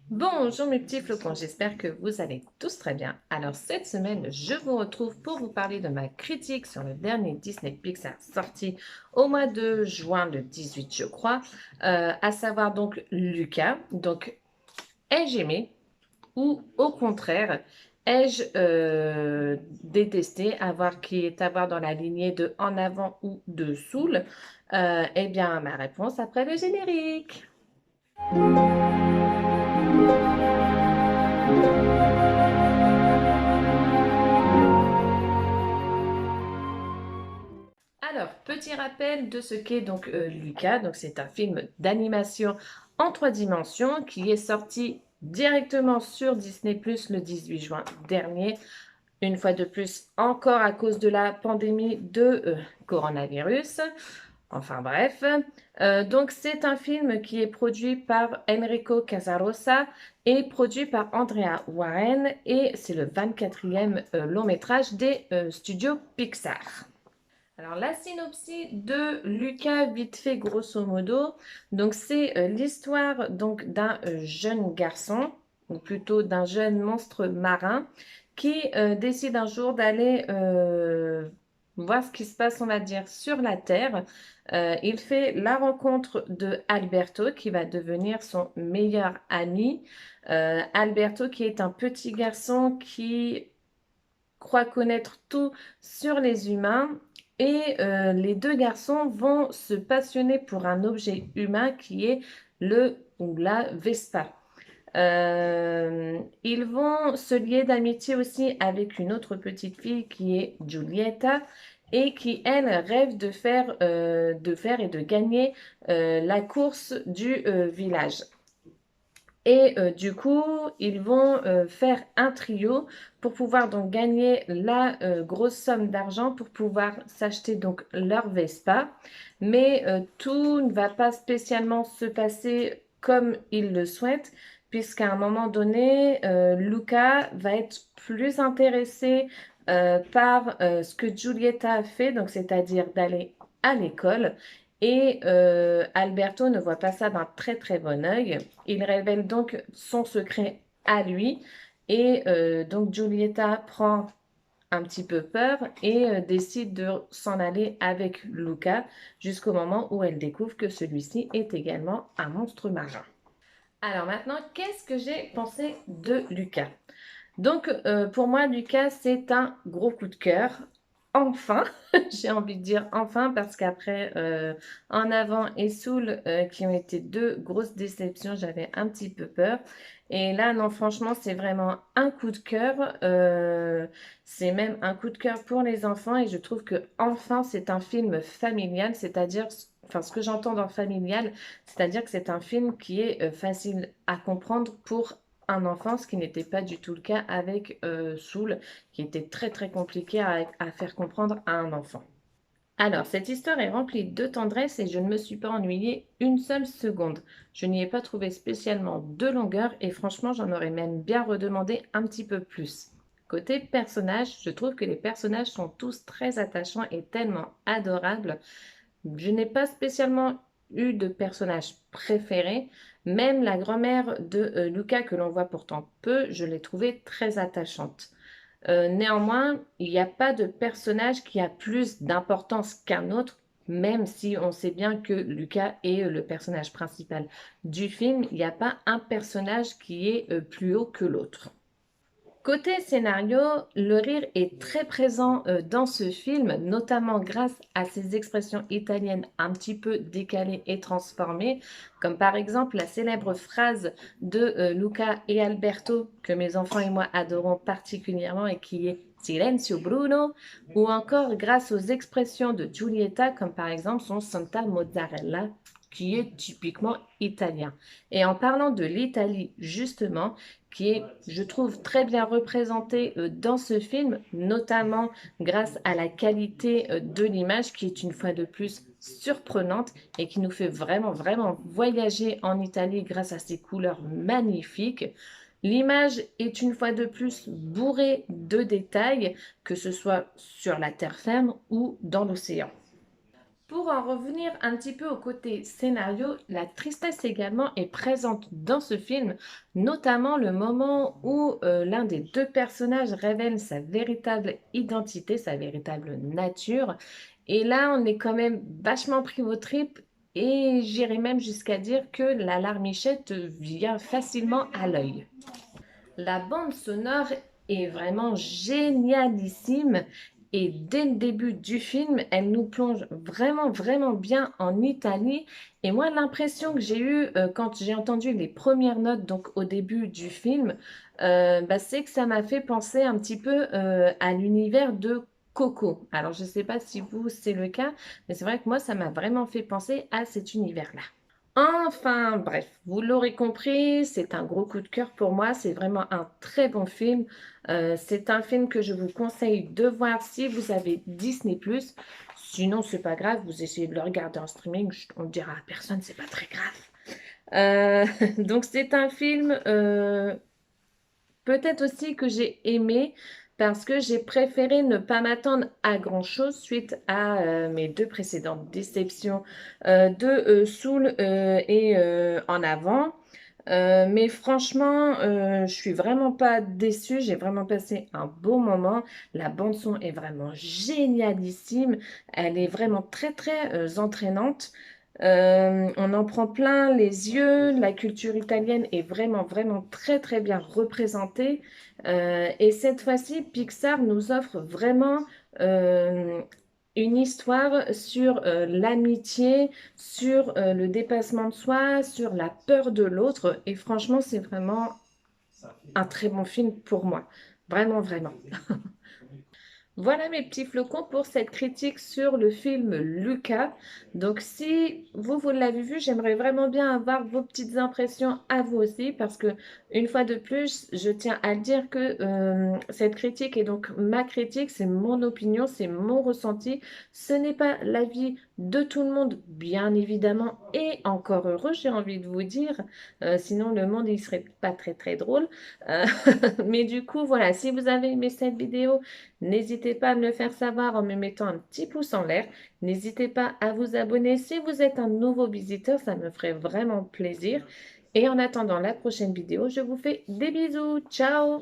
Bonjour mes petits flocons, j'espère que vous allez tous très bien. Alors cette semaine, je vous retrouve pour vous parler de ma critique sur le dernier Disney Pixar sorti au mois de juin, le 18 je crois, à savoir donc Luca. Donc ai-je aimé ou au contraire ai-je détesté avoir qui est à voir dans la lignée de En avant ou de Soul? Eh bien ma réponse après le générique. Alors, petit rappel de ce qu'est donc Luca. Donc, c'est un film d'animation en 3 dimensions qui est sorti directement sur Disney+ le 18 juin dernier. Une fois de plus, encore à cause de la pandémie de coronavirus. Enfin bref. Donc, c'est un film qui est produit par Enrico Casarosa et produit par Andrea Warren. Et c'est le 24e long métrage des studios Pixar. Alors, la synopsis de Lucas, vite fait, grosso modo. Donc, c'est l'histoire donc d'un jeune garçon, ou plutôt d'un jeune monstre marin, qui décide un jour d'aller voir ce qui se passe, on va dire, sur la Terre. Il fait la rencontre de Alberto, qui va devenir son meilleur ami. Alberto, qui est un petit garçon qui croit connaître tout sur les humains et les deux garçons vont se passionner pour un objet humain qui est le ou la Vespa. Ils vont se lier d'amitié aussi avec une autre petite fille qui est Giulietta et qui, elle, rêve de faire et de gagner la course du village. Et du coup, ils vont faire un trio pour pouvoir donc gagner la grosse somme d'argent pour pouvoir s'acheter donc leur Vespa. Mais tout ne va pas spécialement se passer comme ils le souhaitent, puisqu'à un moment donné, Luca va être plus intéressé par ce que Giulietta a fait, donc c'est-à-dire d'aller à l'école. Et Alberto ne voit pas ça d'un très très bon œil. Il révèle donc son secret à lui. Et donc Giulietta prend un petit peu peur et décide de s'en aller avec Luca jusqu'au moment où elle découvre que celui-ci est également un monstre marin. Alors maintenant, qu'est-ce que j'ai pensé de Luca? Donc, pour moi, Lucas, c'est un gros coup de cœur. Enfin, j'ai envie de dire enfin, parce qu'après En avant et Soul, qui ont été deux grosses déceptions, j'avais un petit peu peur. Et là, non, franchement, c'est vraiment un coup de cœur. C'est même un coup de cœur pour les enfants. Et je trouve que enfin, c'est un film familial, c'est-à-dire, enfin, ce que j'entends dans familial, c'est-à-dire que c'est un film qui est facile à comprendre pour un enfant, ce qui n'était pas du tout le cas avec Soul, qui était très très compliqué à faire comprendre à un enfant. Alors, cette histoire est remplie de tendresse et je ne me suis pas ennuyée une seule seconde. Je n'y ai pas trouvé spécialement de longueur et franchement, j'en aurais même bien redemandé un petit peu plus. Côté personnage, je trouve que les personnages sont tous très attachants et tellement adorables. Je n'ai pas spécialement eu de personnage préféré. Même la grand-mère de Luca, que l'on voit pourtant peu, je l'ai trouvée très attachante. Néanmoins, il n'y a pas de personnage qui a plus d'importance qu'un autre, même si on sait bien que Luca est le personnage principal du film. Il n'y a pas un personnage qui est plus haut que l'autre. Côté scénario, le rire est très présent dans ce film, notamment grâce à ses expressions italiennes un petit peu décalées et transformées, comme par exemple la célèbre phrase de Luca et Alberto, que mes enfants et moi adorons particulièrement et qui est Silenzio Bruno, ou encore grâce aux expressions de Giulietta, comme par exemple son Santa Mozzarella, qui est typiquement italien. Et en parlant de l'Italie, justement, qui est, je trouve, très bien représentée dans ce film, notamment grâce à la qualité de l'image qui est une fois de plus surprenante et qui nous fait vraiment, vraiment voyager en Italie grâce à ses couleurs magnifiques. L'image est une fois de plus bourrée de détails, que ce soit sur la terre ferme ou dans l'océan. Pour en revenir un petit peu au côté scénario, la tristesse également est présente dans ce film, notamment le moment où l'un des deux personnages révèle sa véritable identité, sa véritable nature. Et là, on est quand même vachement pris aux tripes et j'irais même jusqu'à dire que la larmichette vient facilement à l'œil. La bande sonore est vraiment génialissime et dès le début du film, elle nous plonge vraiment, vraiment bien en Italie. Et moi, l'impression que j'ai eue quand j'ai entendu les premières notes, donc au début du film, bah, c'est que ça m'a fait penser un petit peu à l'univers de Coco. Alors, je ne sais pas si vous, c'est le cas, mais c'est vrai que moi, ça m'a vraiment fait penser à cet univers-là. Enfin, bref, vous l'aurez compris, c'est un gros coup de cœur pour moi. C'est vraiment un très bon film. C'est un film que je vous conseille de voir si vous avez Disney+. Sinon, c'est pas grave, vous essayez de le regarder en streaming. On ne dira à personne, c'est pas très grave. Donc, c'est un film peut-être aussi que j'ai aimé parce que j'ai préféré ne pas m'attendre à grand-chose suite à mes deux précédentes déceptions de Soul et En Avant. Mais franchement, je suis vraiment pas déçue. J'ai vraiment passé un beau moment. La bande son est vraiment génialissime. Elle est vraiment très très entraînante. On en prend plein les yeux. La culture italienne est vraiment vraiment très très bien représentée. Et cette fois-ci, Pixar nous offre vraiment euh, une histoire sur l'amitié, sur le dépassement de soi, sur la peur de l'autre. Et franchement, c'est vraiment un très bon film pour moi. Vraiment, vraiment. Voilà mes petits flocons pour cette critique sur le film Lucas. Donc si vous l'avez vu, j'aimerais vraiment bien avoir vos petites impressions à vous aussi parce que une fois de plus, je tiens à dire que cette critique est donc ma critique, c'est mon opinion, c'est mon ressenti. Ce n'est pas l'avis de tout le monde, bien évidemment, et encore heureux, j'ai envie de vous dire. Sinon le monde il serait pas très très drôle. Euh, mais du coup, voilà, si vous avez aimé cette vidéo, n'hésitez pas à me le faire savoir en me mettant un petit pouce en l'air. N'hésitez pas à vous abonner si vous êtes un nouveau visiteur, ça me ferait vraiment plaisir. Et en attendant la prochaine vidéo, je vous fais des bisous. Ciao!